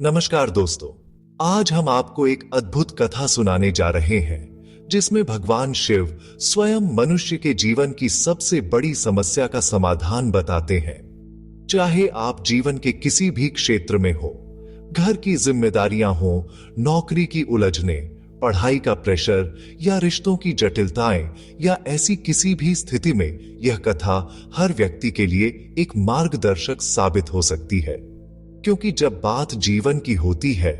नमस्कार दोस्तों। आज हम आपको एक अद्भुत कथा सुनाने जा रहे हैं जिसमें भगवान शिव स्वयं मनुष्य के जीवन की सबसे बड़ी समस्या का समाधान बताते हैं। चाहे आप जीवन के किसी भी क्षेत्र में हो, घर की जिम्मेदारियां हो, नौकरी की उलझने, पढ़ाई का प्रेशर या रिश्तों की जटिलताएं या ऐसी किसी भी स्थिति में यह कथा हर व्यक्ति के लिए एक मार्गदर्शक साबित हो सकती है। क्योंकि जब बात जीवन की होती है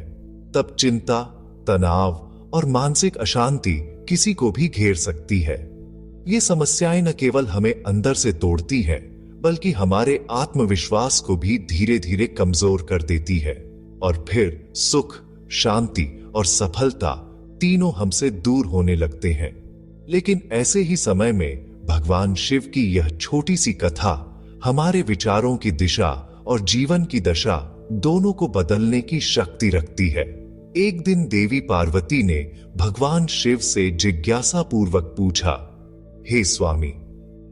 तब चिंता, तनाव और मानसिक अशांति किसी को भी घेर सकती है। ये समस्याएं न केवल हमें अंदर से तोड़ती हैं, बल्कि हमारे आत्मविश्वास को भी धीरे धीरे कमजोर कर देती है और फिर सुख, शांति और सफलता तीनों हमसे दूर होने लगते हैं। लेकिन ऐसे ही समय में भगवान शिव की यह छोटी सी कथा हमारे विचारों की दिशा और जीवन की दशा दोनों को बदलने की शक्ति रखती है। एक दिन देवी पार्वती ने भगवान शिव से जिज्ञासा पूर्वक पूछा, हे स्वामी,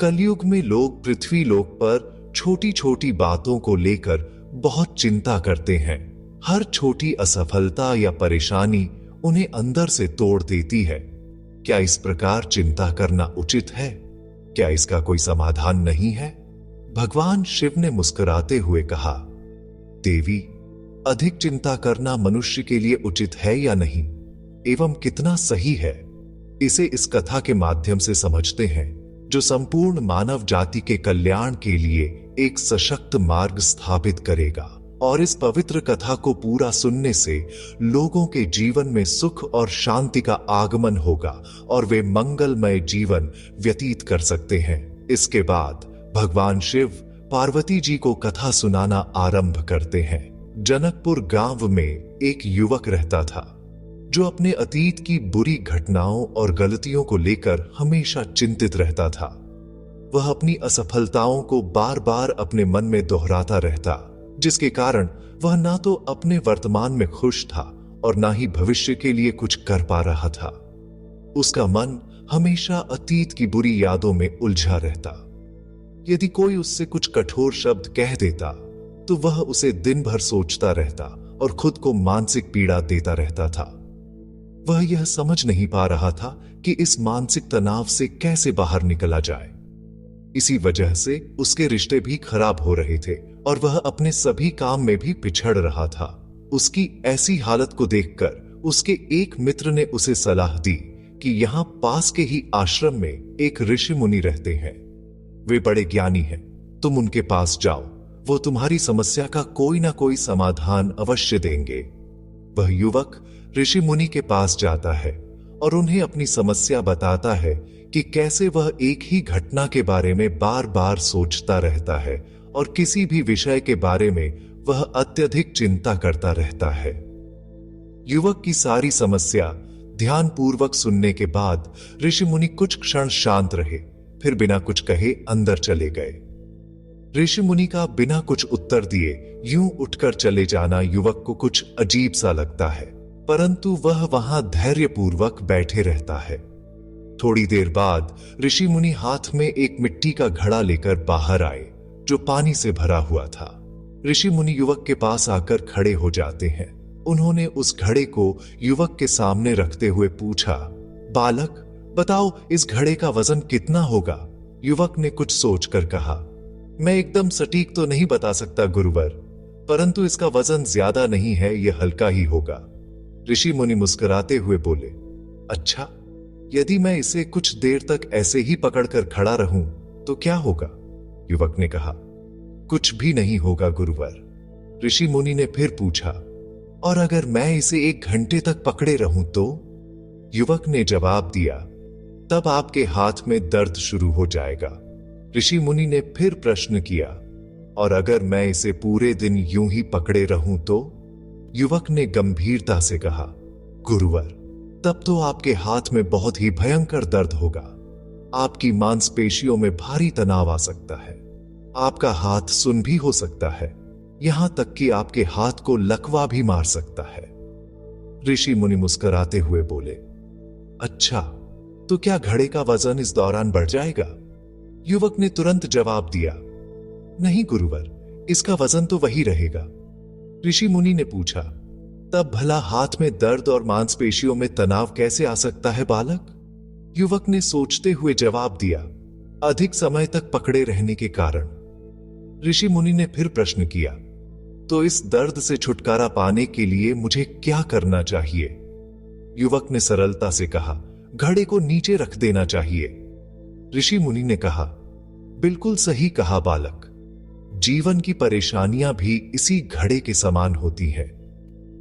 कलयुग में लोग पृथ्वी लोक पर छोटी छोटी बातों को लेकर बहुत चिंता करते हैं। हर छोटी असफलता या परेशानी उन्हें अंदर से तोड़ देती है। क्या इस प्रकार चिंता करना उचित है? क्या इसका कोई समाधान नहीं है? भगवान शिव ने मुस्कुराते हुए कहा, देवी, अधिक चिंता करना मनुष्य के लिए उचित है या नहीं, एवं कितना सही है, इसे इस कथा के माध्यम से समझते हैं, जो संपूर्ण मानव जाति के कल्याण के लिए एक सशक्त मार्ग स्थापित करेगा। और इस पवित्र कथा को पूरा सुनने से लोगों के जीवन में सुख और शांति का आगमन होगा और वे मंगलमय जीवन व्यतीत कर सकते हैं। इसके बाद भगवान शिव पार्वती जी को कथा सुनाना आरंभ करते हैं। जनकपुर गांव में एक युवक रहता था जो अपने अतीत की बुरी घटनाओं और गलतियों को लेकर हमेशा चिंतित रहता था। वह अपनी असफलताओं को बार बार अपने मन में दोहराता रहता, जिसके कारण वह ना तो अपने वर्तमान में खुश था और ना ही भविष्य के लिए कुछ कर पा रहा था। उसका मन हमेशा अतीत की बुरी यादों में उलझा रहता। यदि कोई उससे कुछ कठोर शब्द कह देता तो वह उसे दिन भर सोचता रहता और खुद को मानसिक पीड़ा देता रहता था। वह यह समझ नहीं पा रहा था कि इस मानसिक तनाव से कैसे बाहर निकला जाए। इसी वजह से उसके रिश्ते भी खराब हो रहे थे और वह अपने सभी काम में भी पिछड़ रहा था। उसकी ऐसी हालत को देखकर उसके एक मित्र ने उसे सलाह दी कि यहाँ पास के ही आश्रम में एक ऋषि मुनि रहते हैं। वे बड़े ज्ञानी हैं, तुम उनके पास जाओ, वो तुम्हारी समस्या का कोई ना कोई समाधान अवश्य देंगे। वह युवक ऋषि मुनि के पास जाता है और उन्हें अपनी समस्या बताता है कि कैसे वह एक ही घटना के बारे में बार बार सोचता रहता है और किसी भी विषय के बारे में वह अत्यधिक चिंता करता रहता है। युवक की सारी समस्या ध्यानपूर्वक सुनने के बाद ऋषि मुनि कुछ क्षण शांत रहे, फिर बिना कुछ कहे अंदर चले गए। ऋषि मुनि का बिना कुछ उत्तर दिए यूं उठकर चले जाना युवक को कुछ अजीब सा लगता है, परंतु वह वहां धैर्यपूर्वक बैठे रहता है। थोड़ी देर बाद ऋषि मुनि हाथ में एक मिट्टी का घड़ा लेकर बाहर आए जो पानी से भरा हुआ था। ऋषि मुनि युवक के पास आकर खड़े हो जाते हैं। उन्होंने उस घड़े को युवक के सामने रखते हुए पूछा, बालक, बताओ इस घड़े का वजन कितना होगा? युवक ने कुछ सोचकर कहा, मैं एकदम सटीक तो नहीं बता सकता गुरुवर, परंतु इसका वजन ज्यादा नहीं है, यह हल्का ही होगा। ऋषि मुनि मुस्कुराते हुए बोले, अच्छा, यदि मैं इसे कुछ देर तक ऐसे ही पकड़कर खड़ा रहूं तो क्या होगा? युवक ने कहा, कुछ भी नहीं होगा गुरुवर। ऋषि मुनि ने फिर पूछा, और अगर मैं इसे 1 घंटे तक पकड़े रहूं तो? युवक ने जवाब दिया, तब आपके हाथ में दर्द शुरू हो जाएगा। ऋषि मुनि ने फिर प्रश्न किया, और अगर मैं इसे पूरे दिन यूं ही पकड़े रहूं तो? युवक ने गंभीरता से कहा, गुरुवर, तब तो आपके हाथ में बहुत ही भयंकर दर्द होगा। आपकी मांसपेशियों में भारी तनाव आ सकता है, आपका हाथ सुन्न भी हो सकता है, यहां तक कि आपके हाथ को लकवा भी मार सकता है। ऋषि मुनि मुस्कुराते हुए बोले, अच्छा, तो क्या घड़े का वजन इस दौरान बढ़ जाएगा? युवक ने तुरंत जवाब दिया, नहीं गुरुवर, इसका वजन तो वही रहेगा। ऋषि मुनि ने पूछा, तब भला हाथ में दर्द और मांसपेशियों में तनाव कैसे आ सकता है बालक? युवक ने सोचते हुए जवाब दिया, अधिक समय तक पकड़े रहने के कारण। ऋषि मुनि ने फिर प्रश्न किया, तो इस दर्द से छुटकारा पाने के लिए मुझे क्या करना चाहिए? युवक ने सरलता से कहा, घड़े को नीचे रख देना चाहिए। ऋषि मुनि ने कहा, बिल्कुल सही कहा बालक। जीवन की परेशानियां भी इसी घड़े के समान होती हैं।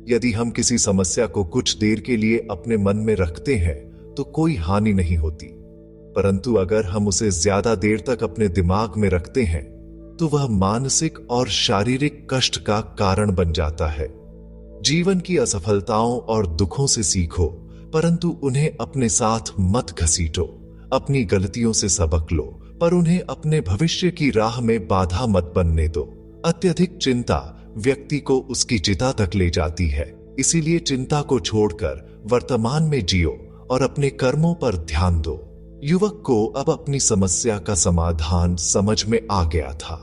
यदि हम किसी समस्या को कुछ देर के लिए अपने मन में रखते हैं तो कोई हानि नहीं होती, परंतु अगर हम उसे ज्यादा देर तक अपने दिमाग में रखते हैं तो वह मानसिक और शारीरिक कष्ट का कारण बन जाता है। जीवन की असफलताओं और दुखों से सीखो, परंतु उन्हें अपने साथ मत घसीटो। अपनी गलतियों से सबक लो, पर उन्हें अपने भविष्य की राह में बाधा मत बनने दो। अत्यधिक चिंता व्यक्ति को उसकी चिता तक ले जाती है, इसीलिए चिंता को छोड़कर वर्तमान में जियो और अपने कर्मों पर ध्यान दो। युवक को अब अपनी समस्या का समाधान समझ में आ गया था।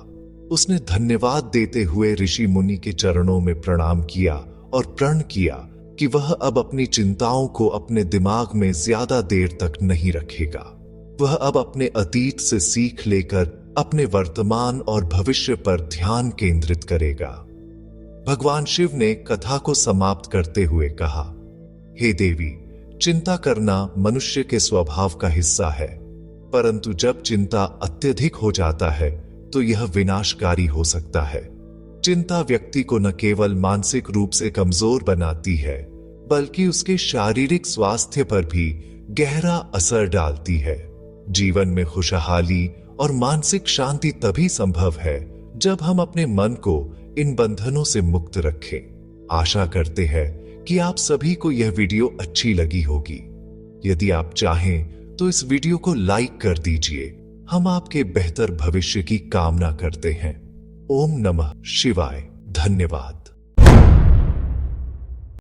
उसने धन्यवाद देते हुए ऋषि मुनि के चरणों में प्रणाम किया और प्रण किया कि वह अब अपनी चिंताओं को अपने दिमाग में ज्यादा देर तक नहीं रखेगा। वह अब अपने अतीत से सीख लेकर अपने वर्तमान और भविष्य पर ध्यान केंद्रित करेगा। भगवान शिव ने कथा को समाप्त करते हुए कहा, हे देवी, चिंता करना मनुष्य के स्वभाव का हिस्सा है, परंतु जब चिंता अत्यधिक हो जाता है तो यह विनाशकारी हो सकता है। चिंता व्यक्ति को न केवल मानसिक रूप से कमजोर बनाती है, बल्कि उसके शारीरिक स्वास्थ्य पर भी गहरा असर डालती है। जीवन में खुशहाली और मानसिक शांति तभी संभव है जब हम अपने मन को इन बंधनों से मुक्त रखें। आशा करते हैं कि आप सभी को यह वीडियो अच्छी लगी होगी। यदि आप चाहें तो इस वीडियो को लाइक कर दीजिए। हम आपके बेहतर भविष्य की कामना करते हैं। ओम नमः शिवाय। धन्यवाद।